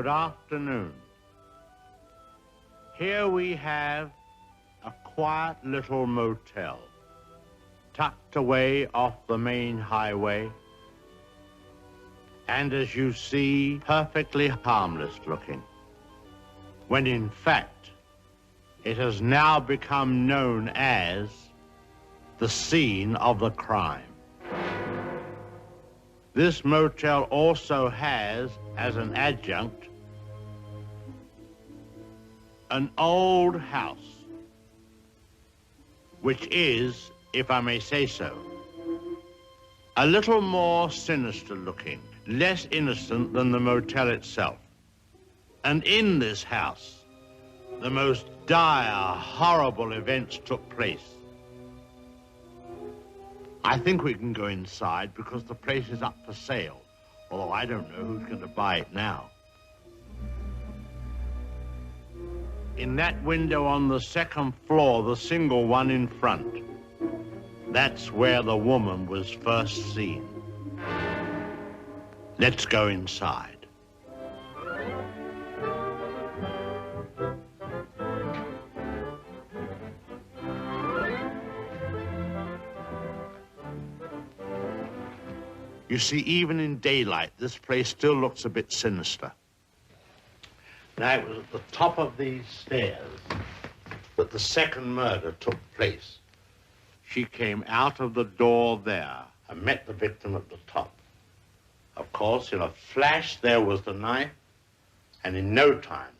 Good afternoon. Here we have a quiet little motel, tucked away off the main highway, and as you see, perfectly harmless looking, when in fact, it has now become known as the scene of the crime. This motel also has, as an adjunct, an old house, which is, if I may say so, a little more sinister looking, less innocent than the motel itself. And in this house, the most dire, horrible events took place. I think we can go inside because the place is up for sale, although I don't know who's going to buy it now. In that window on the second floor, the single one in front, that's where the woman was first seen. Let's go inside. You see, even in daylight, this place still looks a bit sinister. Now, it was at the top of these stairs that the second murder took place. She came out of the door there and met the victim at the top. Of course, in a flash, there was the knife, and in no time,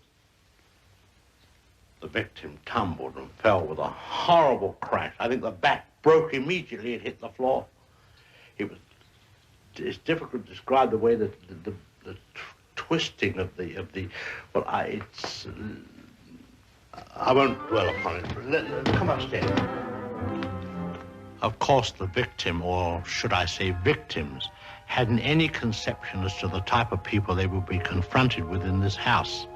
the victim tumbled and fell with a horrible crash. I think the back broke immediately and hit the floor. It's difficult to describe the way that the twisting of the well, I won't dwell upon it. Come upstairs. Of course, the victim, or should I say victims, hadn't any conception as to the type of people they would be confronted with in this house,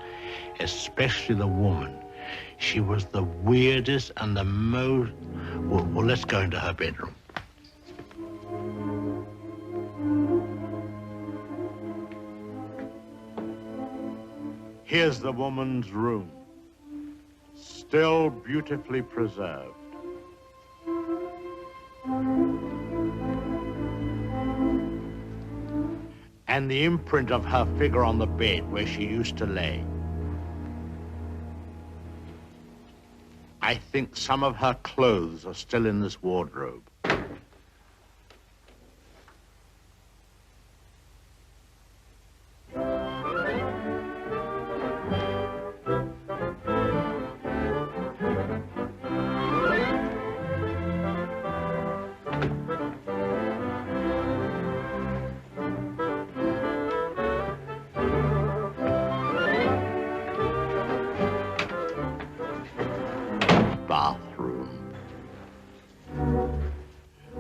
especially the woman. She was the weirdest and the most... Well, let's go into her bedroom. Here's the woman's room, still beautifully preserved. And the imprint of her figure on the bed where she used to lay. I think some of her clothes are still in this wardrobe.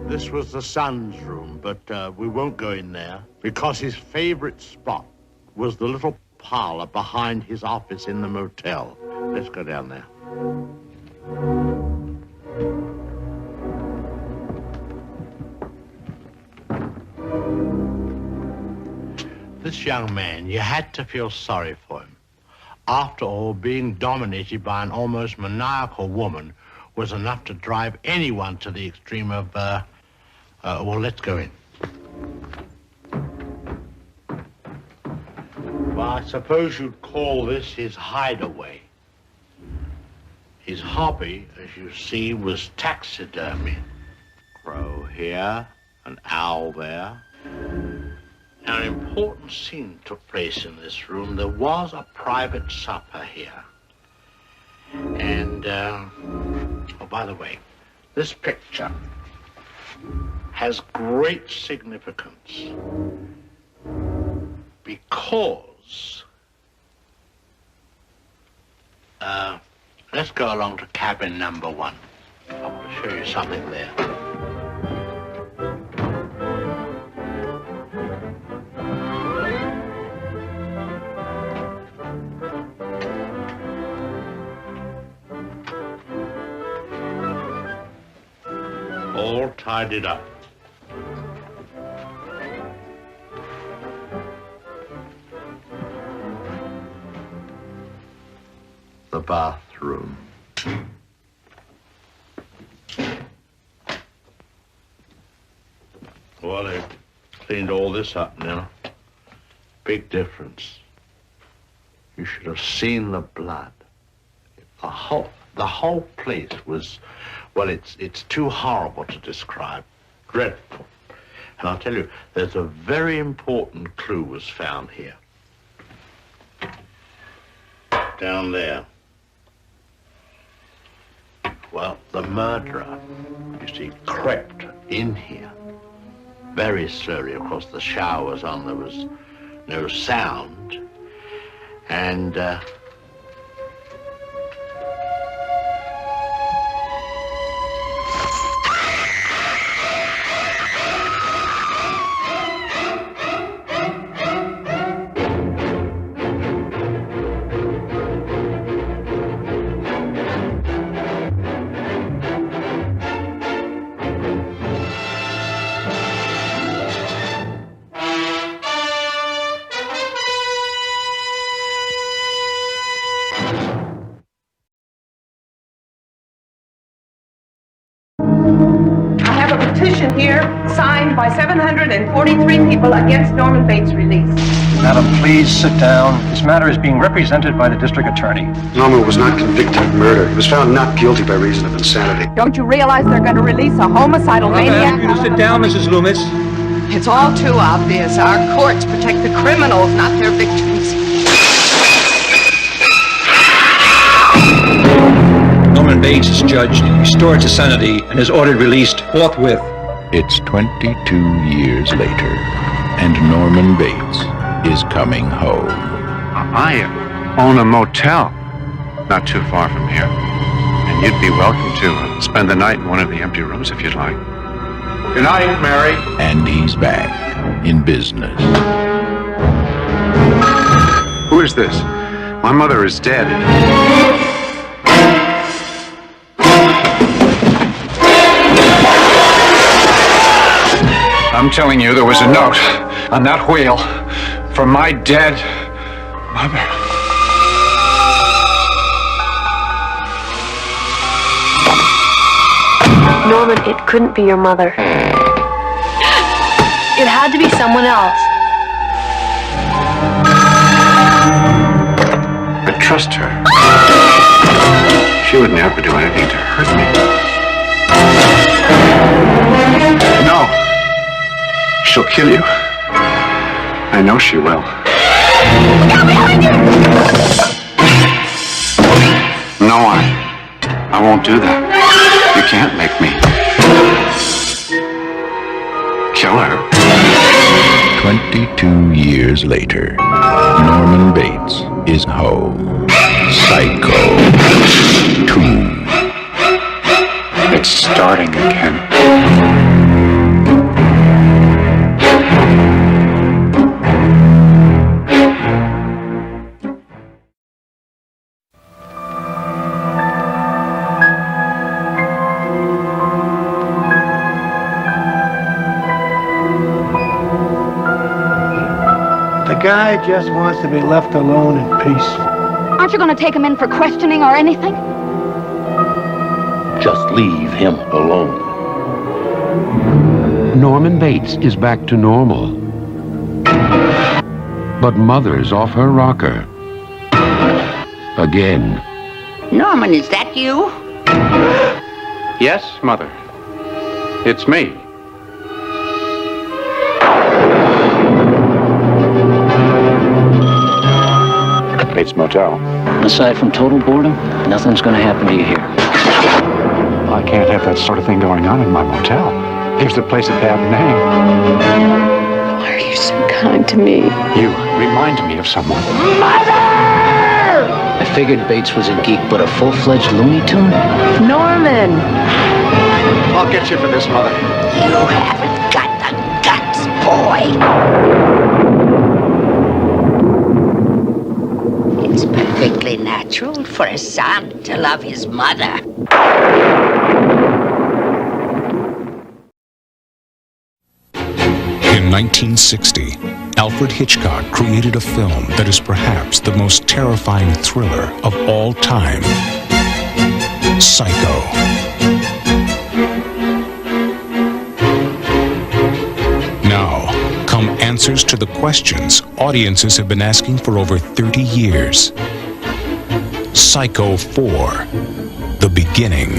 This was the son's room, but we won't go in there because his favorite spot was the little parlor behind his office in the motel. Let's go down there. This young man, you had to feel sorry for him. After all, being dominated by an almost maniacal woman was enough to drive anyone to the extreme of, well, let's go in. Well, I suppose you'd call this his hideaway. His hobby, as you see, was taxidermy. Crow here, an owl there. Now, an important scene took place in this room. There was a private supper here. And, oh, by the way, this picture has great significance because, let's go along to cabin number 1. I want to show you something there. All tidied up. the bathroom. Well, they cleaned all this up now. Big difference. You should have seen the blood. The whole place was, well, it's too horrible to describe. Dreadful. And I'll tell you, there's a very important clue was found here. Down there. Well, the murderer, you see, crept in here very slowly. Of course, the shower was on, there was no sound. And, here, signed by 743 people against Norman Bates' release. Madam, please sit down. This matter is being represented by the district attorney. Norman was not convicted of murder. He was found not guilty by reason of insanity. Don't you realize they're going to release a homicidal maniac? I ask you to sit down, Mrs. Loomis. It's all too obvious. Our courts protect the criminals, not their victims. Norman Bates is judged, restored to sanity, and is ordered released forthwith. It's 22 years later, and Norman Bates is coming home. I own a motel not too far from here, and you'd be welcome to spend the night in one of the empty rooms if you'd like. Good night, Mary. And he's back in business. Who is this? My mother is dead. I'm telling you, there was a note on that wheel from my dead mother. Norman, it couldn't be your mother. It had to be someone else. I trust her. She would never do anything to hurt me. No. She'll kill you. I know she will. Look out behind you! No, I won't do that. You can't make me kill her. 22 years later, Norman Bates is home. Psycho 2. It's starting again. The guy just wants to be left alone in peace. Aren't you going to take him in for questioning or anything? just leave him alone. Norman Bates is back to normal. But Mother's off her rocker. Again. Norman, is that you? Yes, Mother. It's me. Bates Motel. Aside from total boredom, nothing's going to happen to you here. I can't have that sort of thing going on in my motel. Gives the place a bad name. Why are you so kind to me? You remind me of someone. I figured Bates was a geek, but a full-fledged Looney Tune? Norman! I'll get you for this, Mother. You haven't got the guts, boy. It's perfectly natural for a son to love his mother. In 1960, Alfred Hitchcock created a film that is perhaps the most terrifying thriller of all time. Psycho. Now, come answers to the questions audiences have been asking for over 30 years. Psycho 4, The Beginning.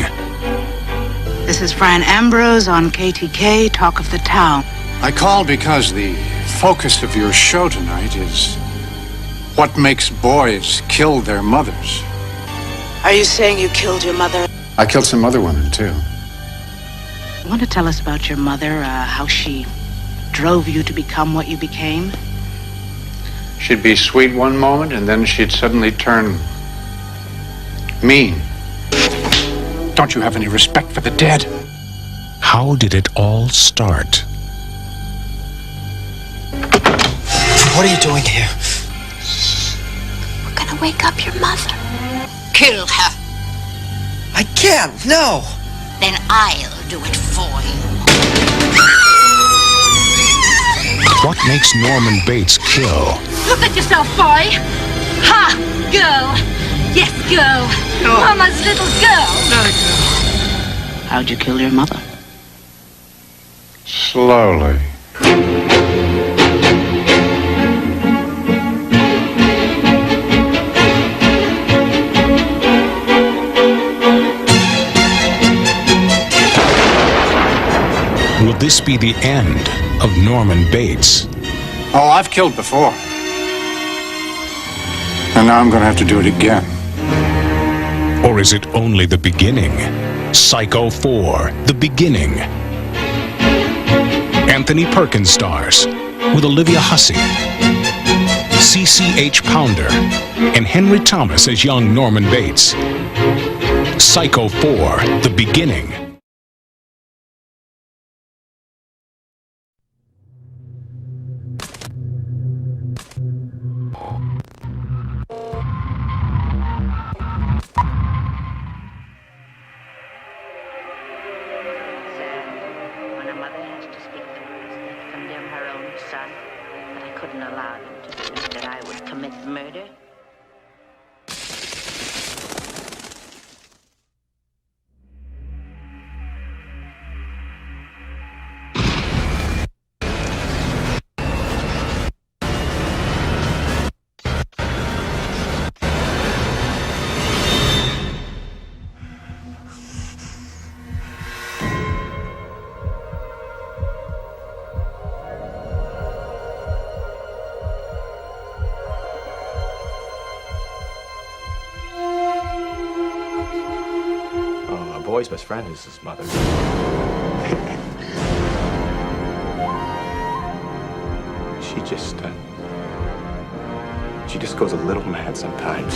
This is Fran Ambrose on KTK, Talk of the Town. I called because the focus of your show tonight is what makes boys kill their mothers. Are you saying you killed your mother? I killed some other women, too. You want to tell us about your mother, how she drove you to become what you became? She'd be sweet one moment, and then she'd suddenly turn mean. Don't you have any respect for the dead? How did it all start? What are you doing here? We're gonna wake up your mother. Kill her. I can't, no. Then I'll do it for you. What makes Norman Bates kill? Look at yourself, boy. Ha! Girl. Yes, girl. No. Mama's little girl. How'd you kill your mother? Slowly. Will this be the end of Norman Bates? Oh, I've killed before. And now I'm gonna have to do it again. Or is it only the beginning? Psycho 4, The Beginning. Anthony Perkins stars, with Olivia Hussey, C.C.H. Pounder, and Henry Thomas as young Norman Bates. Psycho 4, The Beginning. When a mother has to speak the words that condemn her own son, but I couldn't allow them to think that I would commit murder. Boy's best friend is his mother. She just goes a little mad sometimes.